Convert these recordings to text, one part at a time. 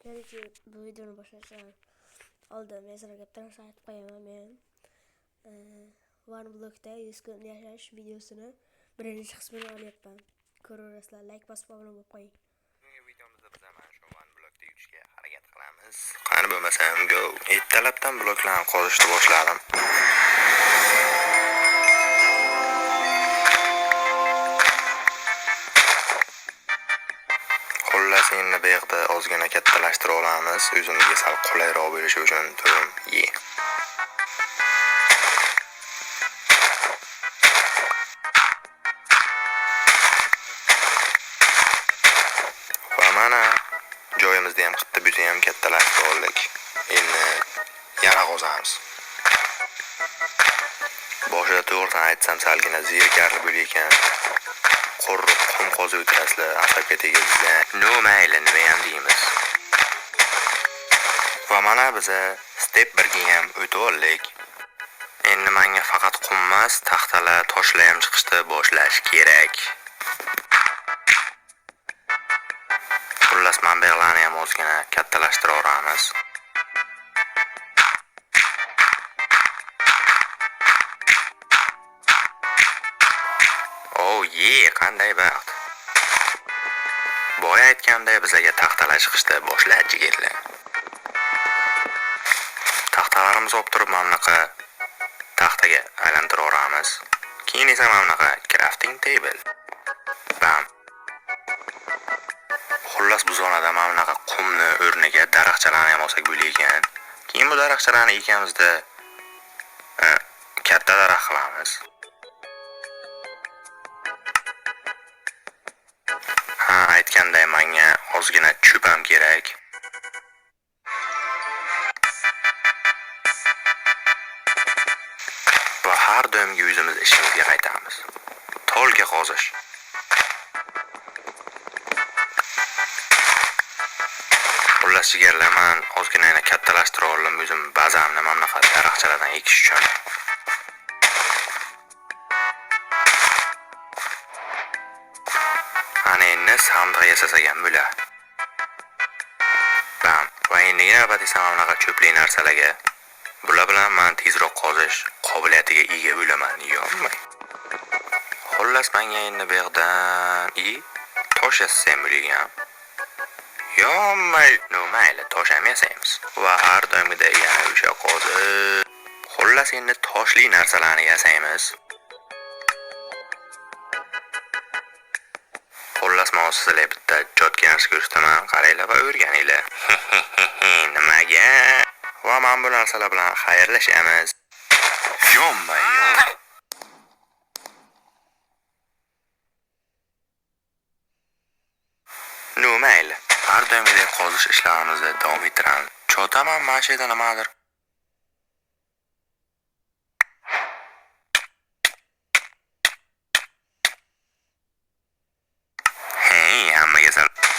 Yarıcı bu videonun başlayacağım. Oldum mesela gapdan sayt qo'yaman men. One Block'da 100 kun yashash videosini birinchi qismini olyapman. Ko'raverasizlar, like bosib obuna bo'lib qo'ying. Bugungi videomizda biz mana shu One Block'da yutishga harakat qilamiz. Qani bo'lmasam go. Ertalabdan bloklarni qozishni boshladim. Xullas endi bu yerda ozgina kattalashtirib olamiz. O'zimizga sal qulayroq bo'lishi uchun turum ye. Va mana joyimizda ham qitta buta ham kattalashtirib oldik. Endi yana qozamiz. Boshida to'g'ridan aytsam salgina zerikarli bo'layotgan. Qo'rruq qum qozib o'tirasizlar, asabga tegizlar. No mayli, nima ham deymiz. Va mana biz step 1 ga ham o'tib oldik. Endi menga faqat qum emas, taxtalar, toshlar ham chiqishni boshlash kerak. Xullas manbalarni ham ozgina kattalashtirib olamiz. Qanday baxt. Boya aytganday bizga taxtalar chiqishdi boshlar jigirlar. Taxtalarimiz olib turib mamlaqa taxtaga aylantirib olamiz. Keyin esa mamlaqa crafting table. Bam. Xullas bu zonada mamlaqa qumni o'rniga daraxtchalarni ham olsak bo'layotgan. Keyin bu daraxtchalarni ekamizda katta daraxt qilamiz. Aytganday menga ozgina cho'p ham kerak. Va har doimgi o'zimiz ishimizga qaytamiz. Tolga qozish. Xullas jigarlar, men ozgina yana kattalashtirib oldim o'zim bazamni mamlaqa daraxtchalardan ekish uchun. Sandiq yasasak ham bo'lar. Bam. Va endi navbat esa mamlaqa cho'pli narsalarga. Bular bilan men tezroq qozish qobiliyatiga ega bo'laman, yo'qmi? Xullas menga endi bu yerdan tosh yasasam bo'lgan. No mayli, tosh ham yasaymiz. Va har doimgidek yana o'sha qozib. Xullas endi toshli narsalarni yasaymiz. Xullas men sizlarga bitta jotga narsa ko'rsataman, qaranglar va o'rganinglar. Nimaga? Va men bu narsalar bilan xayrlashamiz. Yonma-yon. No mayli. Har doimgidek qozish ishlarimizni davom ettiramiz. Chotaman mana shu yerda nimadir.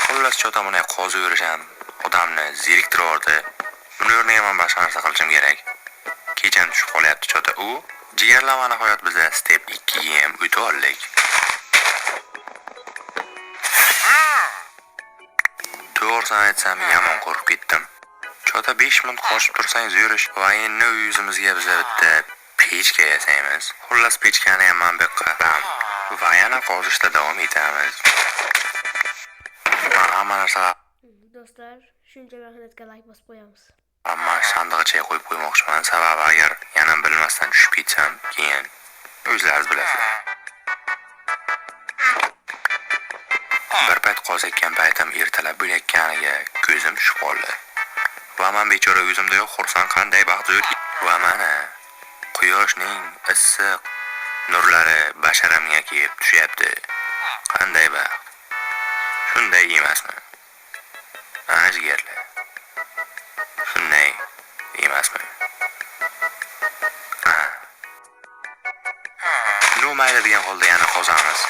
Xullas chotamani qozib yurisham odamni zeriktirardi. Buni o'rniga men boshqa narsa qilishim kerak. Kecham tushib qolyapti chota. U jigarlamani hayot biza step 2 ga ham o'tib oldik. To'g'risini aytsam yomon qo'rqib ketdim. Chota 5 minut qochib tursangiz yurish va endi uyimizga biza bitta pechka yasaymiz. Xullas pechkani ham men bu yoqqa va yana qozishda davom etamiz. Do'stlar, shuncha vaqtga like bosib qo'yamiz. Ammo sandiqcha qo'yib qo'ymoqchiman, sababi agar yana bilmasdan tushib ketsam, keyin o'zlaringiz bilasizlar. Bir payt qozayotgan paytim ertalab bo'layotganiga ko'zim tushib qoldi. Va men bechora o'zimda yo'q xursand qanday baxt zo'r. Va mana quyoshning issiq nurlari basharamga kelib tushyapti. Qanday baxt. Shunday emasmi? Jigarlar. Shunday emasmi? No mayli degan holda yana qozamiz.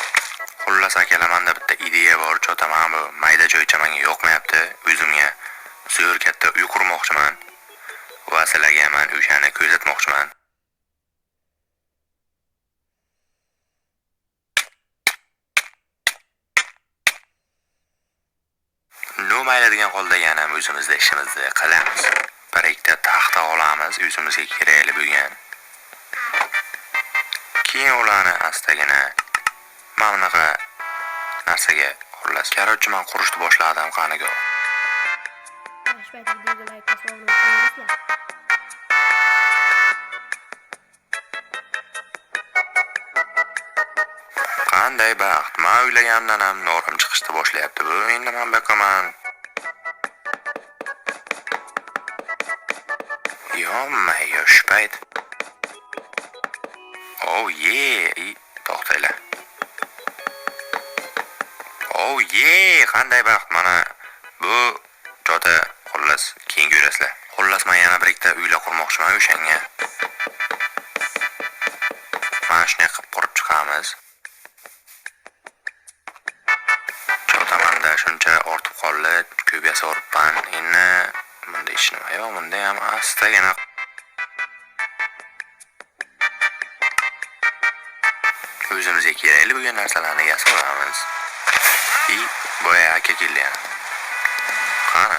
Xullas akalar, menda bitta ideya bor. Chotaman bu mayda joycha menga yoqmayapti. O'zimga zo'r katta uy qurmoqchiman. Va sizlarga men o'shani ko'rsatmoqchiman. mayli degan holda yana o'zimizda ishimizni qilamiz. Bir ikkita taxta olamiz, o'zimizga kerakli bo'lgan. Keyin ularni astagina mana bunaqa narsaga xullas. Korotchi men qurishni boshladim qaniga. Qanday baxt. Men o'ylaganimdan ham norim chiqishni boshlayapti bu. Endi men baqaman. Yo'may yoshpayt. Oh yeah, to'xtaylar. Oh yeah, qanday baxt mana bu jo'da xullas keyin ko'rasizlar. Xullas men yana bir ikkita uylar qurmoqchiman o'shanga. Mana shunday qilib qurib chiqamiz. Jo'tamanda shuncha ortib qoldi, ko'p yasoribman. Endi bunda hech nima yo'q, bunda ham astagina o'zimizga kerakli bo'lgan narsalarni yasoramiz. Boya aka keldi yana. Qani?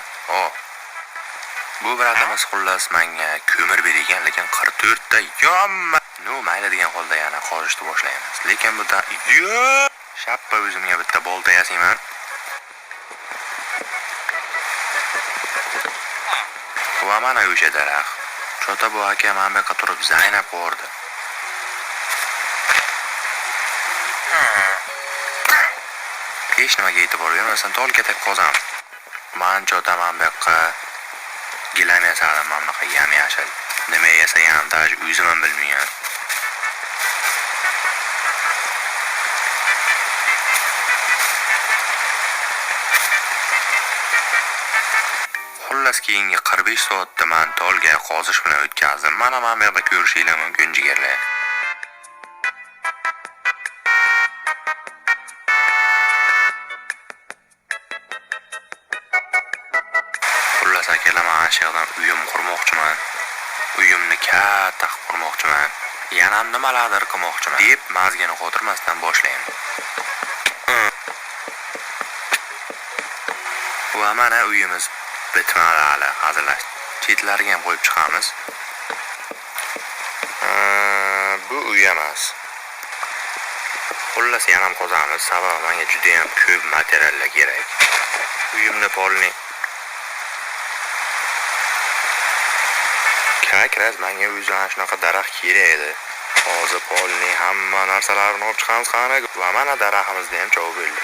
Bu biradamiz xullas menga ko'mir bergan, lekin 44 ta yomma. No mayli degan holda yana qozishni boshlaymiz. Lekin bu da shappa o'zimga bitta bolta yasayman. Va mana o'sha daraxt. Chota bu aka men bu yoqqa turib Zaynab ko'rdi. Hech nimaga e'tibor bermasdan tol katak qozam. Men chota men bu yoqqa gilam yasadim, men bunaqa yam yashil. Nima yasagan daj o'zim ham bilmayman. Xullas keyingi 45 soatda men tolga qozish bilan o'tkazdim. Mana men bu yerda ko'rishinglar mumkin jigarlar. Xullas akalar men ashyoqdan uyim qurmoqchiman. Uyimni katta qilib qurmoqchiman. Yana ham nimalardir qilmoqchiman deb mazgini qotirmasdan boshlayman. Va mana uyimiz bitmadi hali, hazırlash. Chetlariga ham qo'yib chiqamiz. Bu uy emas. Xullas yana ham qozamiz, sababi menga juda ham ko'p materiallar kerak. Uyimni polni kerak, menga o'zi ana shunaqa daraxt kerak edi. Hozir polni hamma narsalarni olib chiqamiz qani. Va mana daraxtimizda ham javob berdi.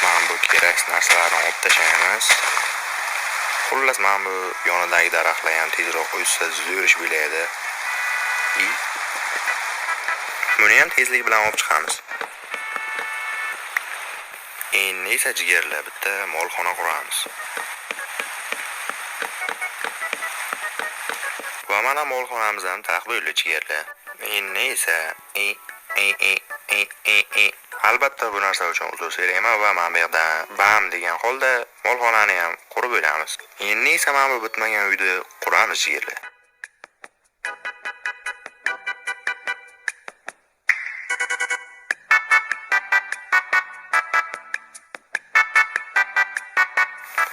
Men bu kerak narsalarni olib tashlaymiz. Xullas men bu yonidagi daraxtlar ham tezroq o'ssa zo'rish bo'laydi. Buni ham tezlik bilan olib chiqamiz. Endi esa jigarlar bitta molxona quramiz. Va mana molxonamiz ham taqdirli jigarlar. Endi esa albatta bu narsa uchun uzr so'rayman va men bu yerda bam degan holda molxonani ham qurib bo'lamiz. Endi esa men bu bitmagan uyni quramiz jigarlar.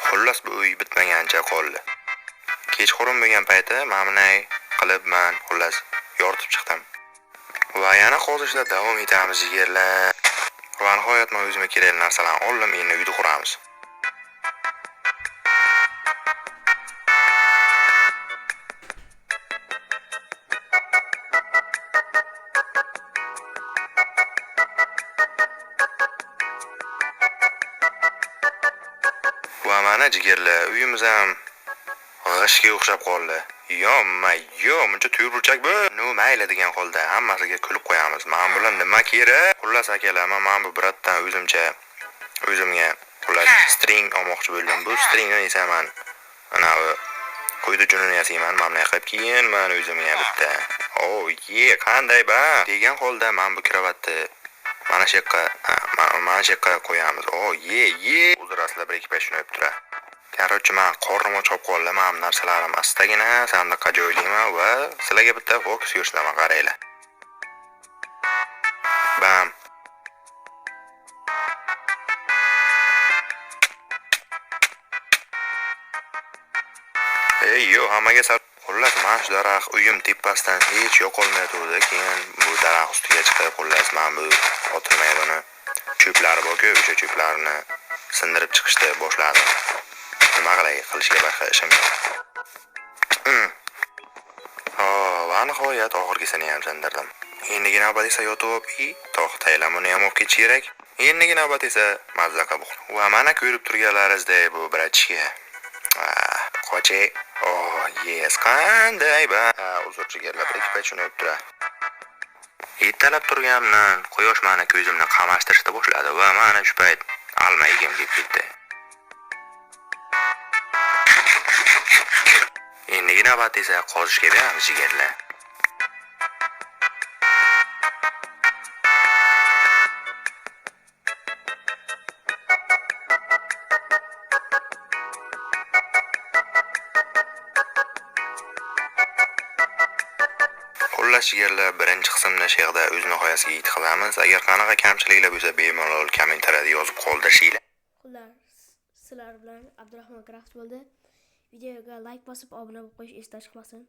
Xullas bu uy bitmagancha qoldi. Kechqurun bo'lgan payti men bunday qilib men xullas yoritib chiqdim. Va yana qozishda davom etamiz jigarlar. Va nihoyat men o'zimga kerak narsalarni oldim, endi uyni quramiz. Va mana jigarlar, uyimiz ham g'ishga o'xshab qoldi. Muncha to'rburchak bu. No mayli degan holda hammasiga kulib qo'yamiz. Men bilan nima kerak? Xullas akalar, men bu biratdan o'zimga xullas string olmoqchi bo'ldim. Bu stringni esa men ana bu qo'ydi junini yasayman. Men bunday qilib keyin men o'zimga bitta qanday ba degan holda men bu kravatni mana shu yoqqa qo'yamiz. Uzrasizlar bir ikki pay shuni olib turar. Korotchi men qornim ochib qoldi. Men narsalarim astagina sandiqqa joylayman va sizlarga bitta fokus ko'rsataman, qaranglar. Bam. Yo'q, hammaga xullas mana shu daraxt uyim tepasidan hech yo'qolmay turdi. Keyin bu daraxt ustiga chiqib, xullas men bu otilmay buni cho'plari bor-ku, o'sha cho'plarni sindirib chiqishni boshladim. Nima qilay, qilishga boshqa ishim yo'q. Va nihoyat oxirgisini ham sindirdim. Endigi navbat esa yotib, to'xtaylar, buni ham olib ketish kerak. Endigi navbat esa mazza qabul. Va mana ko'rib turganlaringizdek bu bratishga. Qochi. Yes, qanday ba. Uzr jigarlar, bir ikki payt shuni o'tira. Ertalab turganimdan quyosh meni ko'zimni qamashtirishni boshladi va mana shu payt alma egim kelib ketdi. Endigi navbat esa qozishga beramiz jigarlar. Xullas jigarlar, birinchi qismni shehda o'z nihoyasiga yetkazamiz. Agar qanaqa kamchiliklar bo'lsa, bemalol kommentariyada yozib qoldirishinglar. Xullas, sizlar bilan Abdurahmon Craft bo'ldi. Videoga like bosib, obuna bo'lib qo'yish esdan chiqmasin.